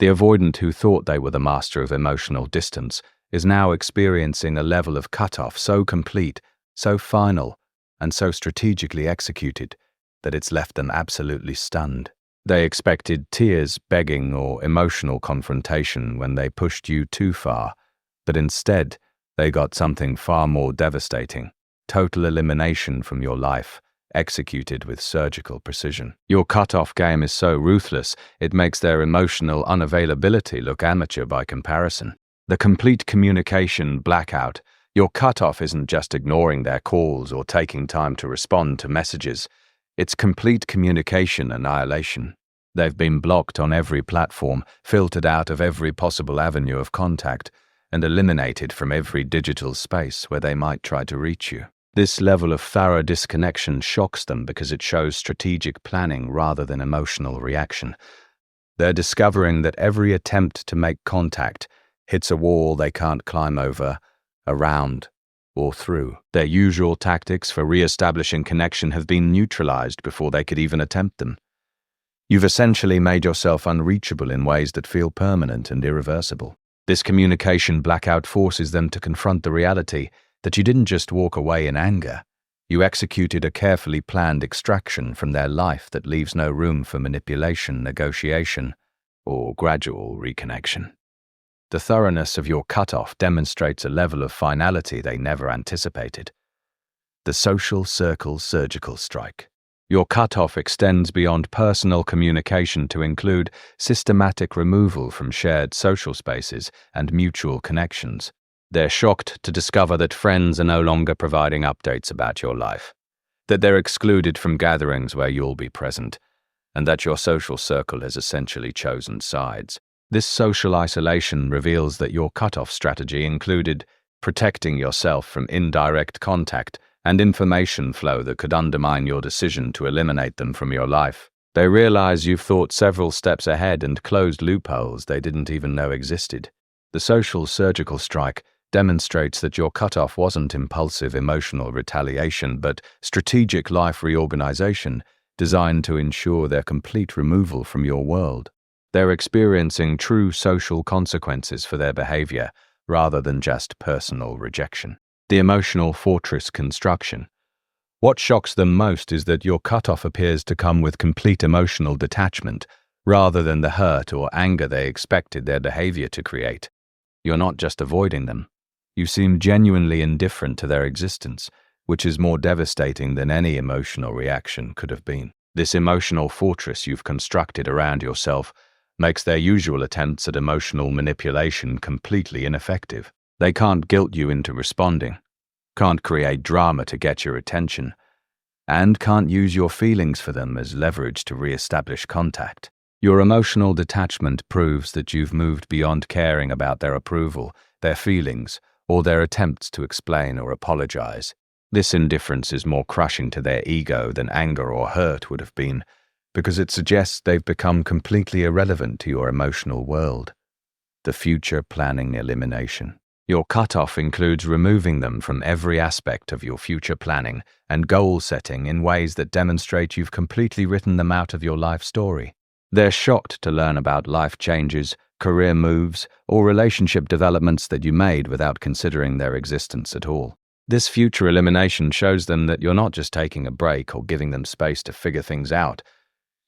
The avoidant who thought they were the master of emotional distance is now experiencing a level of cutoff so complete, so final, and so strategically executed that it's left them absolutely stunned. They expected tears, begging, or emotional confrontation when they pushed you too far, but instead, they got something far more devastating: total elimination from your life, executed with surgical precision. Your cutoff game is so ruthless, it makes their emotional unavailability look amateur by comparison. The complete communication blackout. Your cutoff isn't just ignoring their calls or taking time to respond to messages. It's complete communication annihilation. They've been blocked on every platform, filtered out of every possible avenue of contact, and eliminated from every digital space where they might try to reach you. This level of thorough disconnection shocks them because it shows strategic planning rather than emotional reaction. They're discovering that every attempt to make contact hits a wall they can't climb over, around, or through. Their usual tactics for re-establishing connection have been neutralized before they could even attempt them. You've essentially made yourself unreachable in ways that feel permanent and irreversible. This communication blackout forces them to confront the reality that you didn't just walk away in anger. You executed a carefully planned extraction from their life that leaves no room for manipulation, negotiation, or gradual reconnection. The thoroughness of your cutoff demonstrates a level of finality they never anticipated. The social circle surgical strike. Your cutoff extends beyond personal communication to include systematic removal from shared social spaces and mutual connections. They're shocked to discover that friends are no longer providing updates about your life, that they're excluded from gatherings where you'll be present, and that your social circle has essentially chosen sides. This social isolation reveals that your cutoff strategy included protecting yourself from indirect contact and information flow that could undermine your decision to eliminate them from your life. They realize you've thought several steps ahead and closed loopholes they didn't even know existed. The social surgical strike demonstrates that your cutoff wasn't impulsive emotional retaliation, but strategic life reorganization designed to ensure their complete removal from your world. They're experiencing true social consequences for their behavior rather than just personal rejection. The emotional fortress construction. What shocks them most is that your cutoff appears to come with complete emotional detachment rather than the hurt or anger they expected their behavior to create. You're not just avoiding them. You seem genuinely indifferent to their existence, which is more devastating than any emotional reaction could have been. This emotional fortress you've constructed around yourself makes their usual attempts at emotional manipulation completely ineffective. They can't guilt you into responding, can't create drama to get your attention, and can't use your feelings for them as leverage to re-establish contact. Your emotional detachment proves that you've moved beyond caring about their approval, their feelings, or their attempts to explain or apologize. This indifference is more crushing to their ego than anger or hurt would have been, because it suggests they've become completely irrelevant to your emotional world. The future planning elimination. Your cutoff includes removing them from every aspect of your future planning and goal setting in ways that demonstrate you've completely written them out of your life story. They're shocked to learn about life changes, career moves, or relationship developments that you made without considering their existence at all. This future elimination shows them that you're not just taking a break or giving them space to figure things out.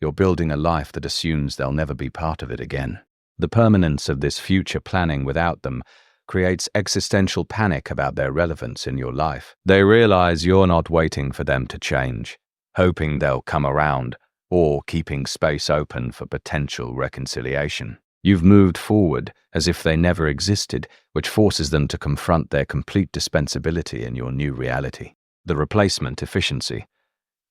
You're building a life that assumes they'll never be part of it again. The permanence of this future planning without them creates existential panic about their relevance in your life. They realize you're not waiting for them to change, hoping they'll come around, or keeping space open for potential reconciliation. You've moved forward as if they never existed, which forces them to confront their complete dispensability in your new reality. The replacement efficiency.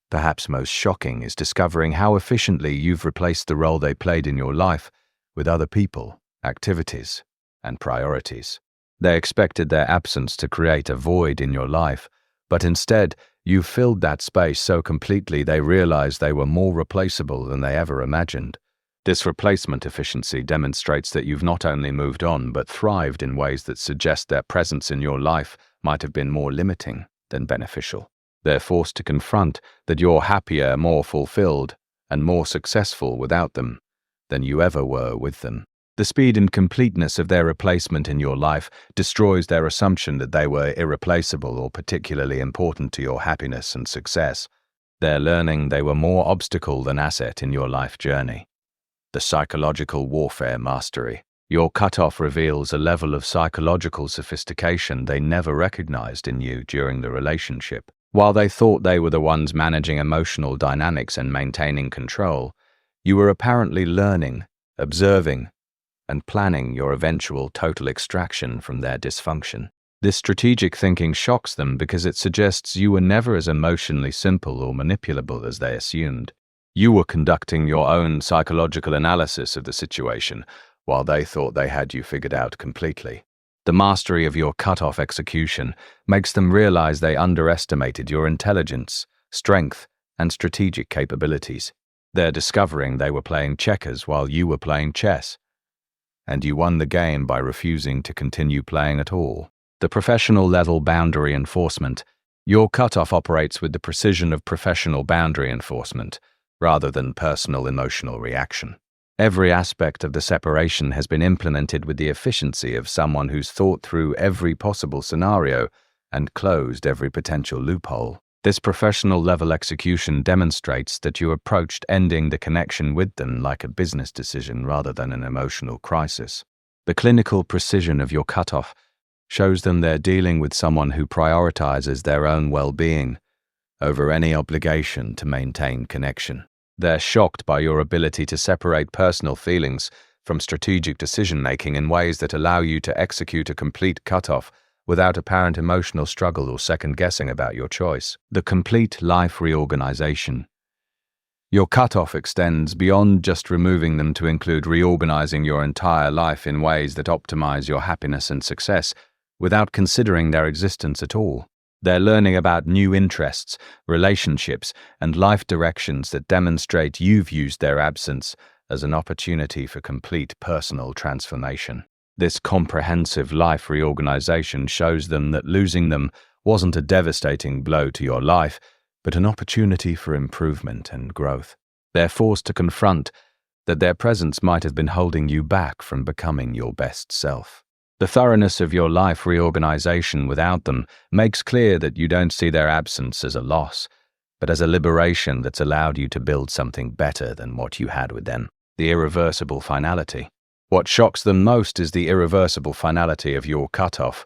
Perhaps most shocking is discovering how efficiently you've replaced the role they played in your life with other people, activities, and priorities. They expected their absence to create a void in your life, but instead, you've filled that space so completely they realized they were more replaceable than they ever imagined. This replacement efficiency demonstrates that you've not only moved on but thrived in ways that suggest their presence in your life might have been more limiting than beneficial. They're forced to confront that you're happier, more fulfilled, and more successful without them than you ever were with them. The speed and completeness of their replacement in your life destroys their assumption that they were irreplaceable or particularly important to your happiness and success. They're learning they were more obstacle than asset in your life journey. The psychological warfare mastery. Your cutoff reveals a level of psychological sophistication they never recognized in you during the relationship. While they thought they were the ones managing emotional dynamics and maintaining control, you were apparently learning, observing, and planning your eventual total extraction from their dysfunction. This strategic thinking shocks them because it suggests you were never as emotionally simple or manipulable as they assumed. You were conducting your own psychological analysis of the situation, while they thought they had you figured out completely. The mastery of your cutoff execution makes them realize they underestimated your intelligence, strength, and strategic capabilities. They're discovering they were playing checkers while you were playing chess. And you won the game by refusing to continue playing at all. The professional level boundary enforcement. Your cutoff operates with the precision of professional boundary enforcement, rather than personal emotional reaction. Every aspect of the separation has been implemented with the efficiency of someone who's thought through every possible scenario and closed every potential loophole. This professional level execution demonstrates that you approached ending the connection with them like a business decision rather than an emotional crisis. The clinical precision of your cutoff shows them they're dealing with someone who prioritizes their own well-being over any obligation to maintain connection. They're shocked by your ability to separate personal feelings from strategic decision-making in ways that allow you to execute a complete cutoff without apparent emotional struggle or second-guessing about your choice. The complete life reorganization. Your cutoff extends beyond just removing them to include reorganizing your entire life in ways that optimize your happiness and success without considering their existence at all. They're learning about new interests, relationships, and life directions that demonstrate you've used their absence as an opportunity for complete personal transformation. This comprehensive life reorganization shows them that losing them wasn't a devastating blow to your life, but an opportunity for improvement and growth. They're forced to confront that their presence might have been holding you back from becoming your best self. The thoroughness of your life reorganization without them makes clear that you don't see their absence as a loss, but as a liberation that's allowed you to build something better than what you had with them. The irreversible finality. What shocks them most is the irreversible finality of your cutoff.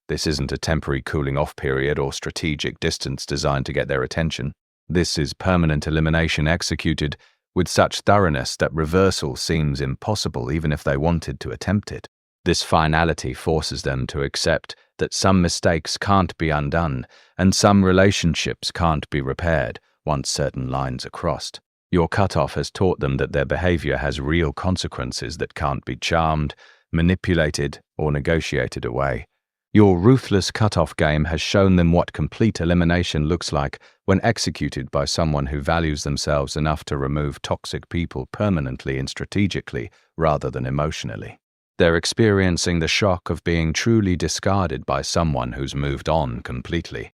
This isn't a temporary cooling-off period or strategic distance designed to get their attention. This is permanent elimination executed with such thoroughness that reversal seems impossible even if they wanted to attempt it. This finality forces them to accept that some mistakes can't be undone and some relationships can't be repaired once certain lines are crossed. Your cutoff has taught them that their behavior has real consequences that can't be charmed, manipulated, or negotiated away. Your ruthless cutoff game has shown them what complete elimination looks like when executed by someone who values themselves enough to remove toxic people permanently and strategically rather than emotionally. They're experiencing the shock of being truly discarded by someone who's moved on completely.